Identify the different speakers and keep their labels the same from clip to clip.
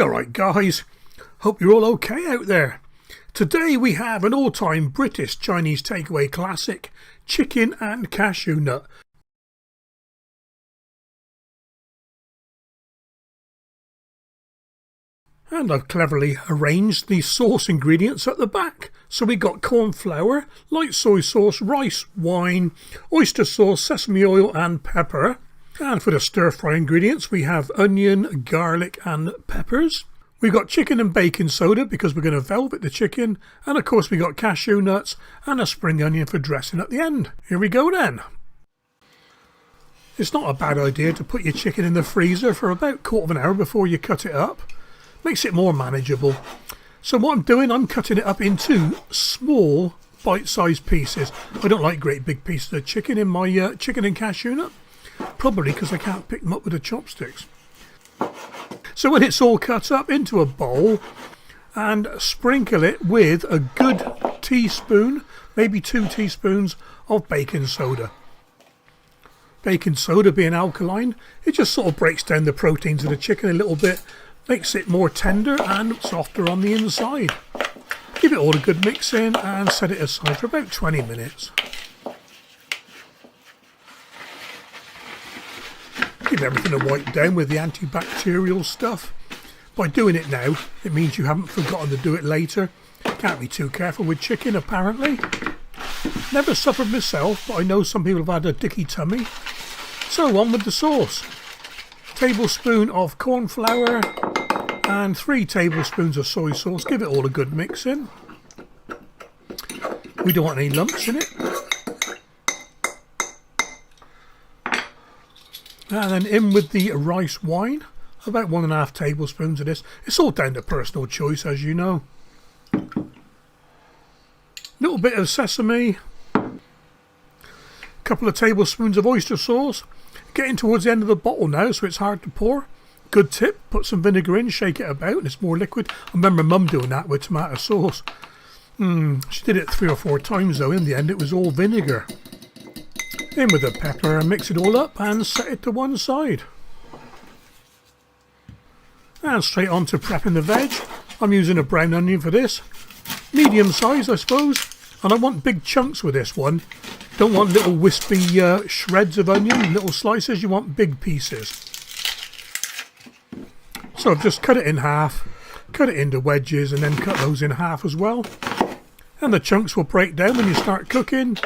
Speaker 1: alright guys, hope you're all okay out there. Today we have an all-time British Chinese takeaway classic, chicken and cashew nut. And I've cleverly arranged the sauce ingredients at the back. So we got cornflour, light soy sauce, rice, wine, oyster sauce, sesame oil and pepper. And for the stir-fry ingredients we have onion, garlic and peppers. We've got chicken and baking soda because we're going to velvet the chicken. And of course we got cashew nuts and a spring onion for dressing at the end. Here we go then. It's not a bad idea to put your chicken in the freezer for about a quarter of an hour before you cut it up. Makes it more manageable. So what I'm doing, I'm cutting it up into small bite-sized pieces. I don't like great big pieces of chicken in my chicken and cashew nut. Probably because I can't pick them up with the chopsticks. So when it's all cut up, into a bowl and sprinkle it with a good teaspoon, maybe 2 teaspoons of baking soda. Baking soda being alkaline, it just sort of breaks down the proteins of the chicken a little bit. Makes it more tender and softer on the inside. Give it all a good mix in and set it aside for about 20 minutes. Give everything a wipe down with the antibacterial stuff. By doing it now, it means you haven't forgotten to do it later. Can't be too careful with chicken apparently. Never suffered myself, but I know some people have had a dicky tummy. So on with the sauce. Tablespoon of corn flour and 3 tablespoons of soy sauce. Give it all a good mix in. We don't want any lumps in it. And then in with the rice wine, about 1.5 tablespoons of this. It's all down to personal choice, as you know. Little bit of sesame, couple of tablespoons of oyster sauce. Getting towards the end of the bottle now, so it's hard to pour. Good tip, put some vinegar in, shake it about and it's more liquid. I remember Mum doing that with tomato sauce. She did it 3 or 4 times though. In the end it was all vinegar. In with the pepper and mix it all up and set it to one side. And straight on to prepping the veg. I'm using a brown onion for this. Medium size I suppose. And I want big chunks with this one. Don't want little wispy shreds of onion, little slices, you want big pieces. So I've just cut it in half, cut it into wedges and then cut those in half as well. And the chunks will break down when you start cooking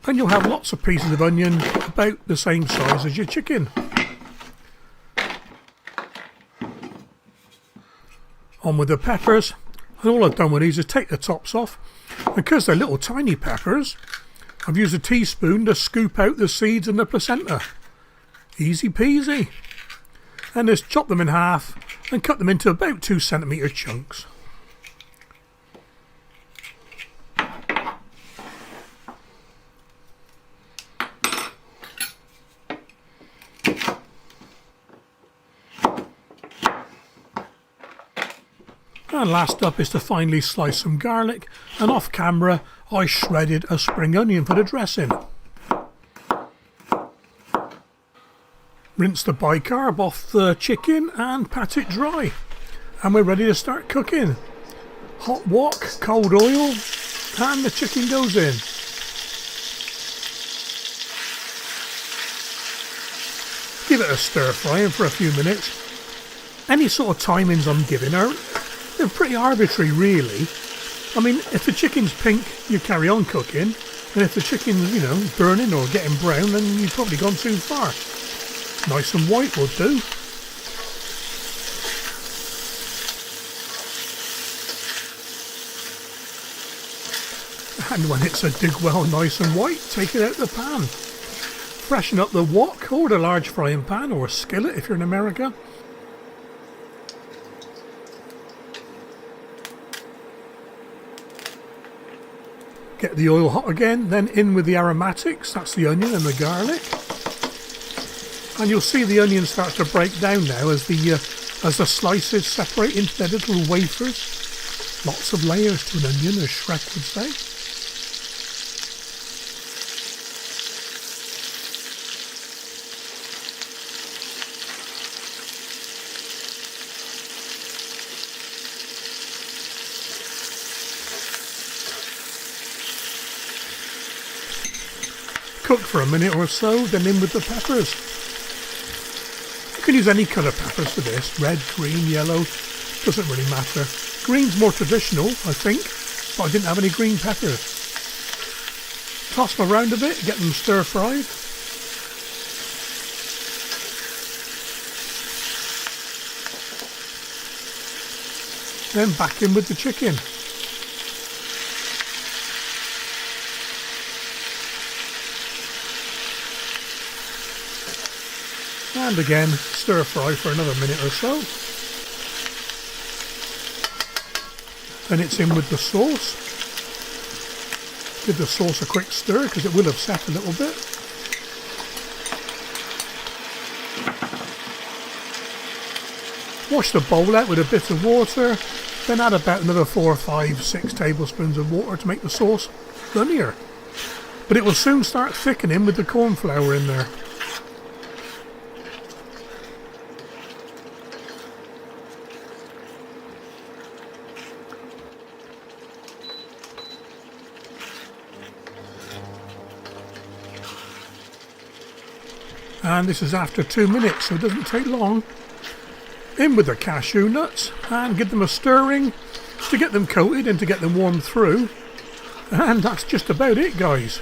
Speaker 1: and you'll have lots of pieces of onion about the same size as your chicken. On with the peppers. And all I've done with these is take the tops off. And because they're little tiny peppers, I've used a teaspoon to scoop out the seeds and the placenta. Easy peasy. And just chop them in half and cut them into about 2 centimetre chunks. And last up is to finely slice some garlic, and off camera I shredded a spring onion for the dressing. Rinse the bicarb off the chicken and pat it dry. And we're ready to start cooking. Hot wok, cold oil, and the chicken goes in. Give it a stir frying for a few minutes. Any sort of timings I'm giving they're pretty arbitrary really. I mean, if the chicken's pink, you carry on cooking, and if the chicken's, you know, burning or getting brown, then you've probably gone too far. Nice and white will do. And when it's a dig well nice and white, take it out of the pan. Freshen up the wok or the large frying pan or a skillet if you're in America. Get the oil hot again, then in with the aromatics, that's the onion and the garlic. And you'll see the onion starts to break down now as the slices separate into their little wafers. Lots of layers to an onion, as Shrek would say. cook for a minute or so, then in with the peppers. You can use any colour peppers for this, red, green, yellow, doesn't really matter. Green's more traditional, I think, but I didn't have any green peppers. Toss them around a bit, get them stir fried. Then back in with the chicken. And again, stir fry for another minute or so. Then it's in with the sauce. Give the sauce a quick stir because it will have set a little bit. Wash the bowl out with a bit of water, then add about another 4, 5, 6 tablespoons of water to make the sauce runnier. But it will soon start thickening with the cornflour in there. And this is after 2 minutes, so it doesn't take long. In with the cashew nuts and give them a stirring to get them coated and to get them warmed through. And that's just about it, guys.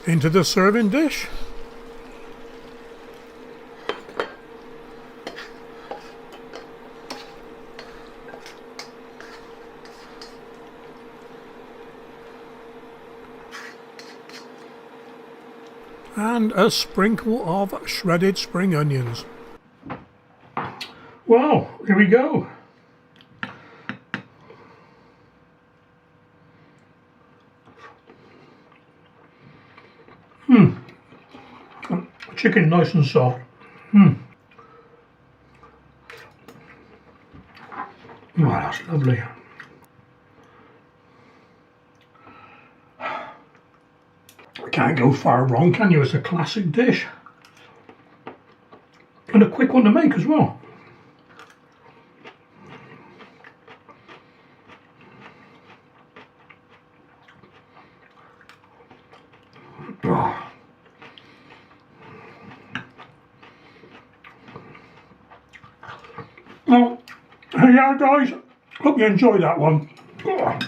Speaker 1: Into the serving dish. And a sprinkle of shredded spring onions. Well, here we go. Chicken nice and soft. Oh, that's lovely. Can't go far wrong, can you? It's a classic dish. And a quick one to make as well. Oh. Well, yeah guys, hope you enjoyed that one. Oh.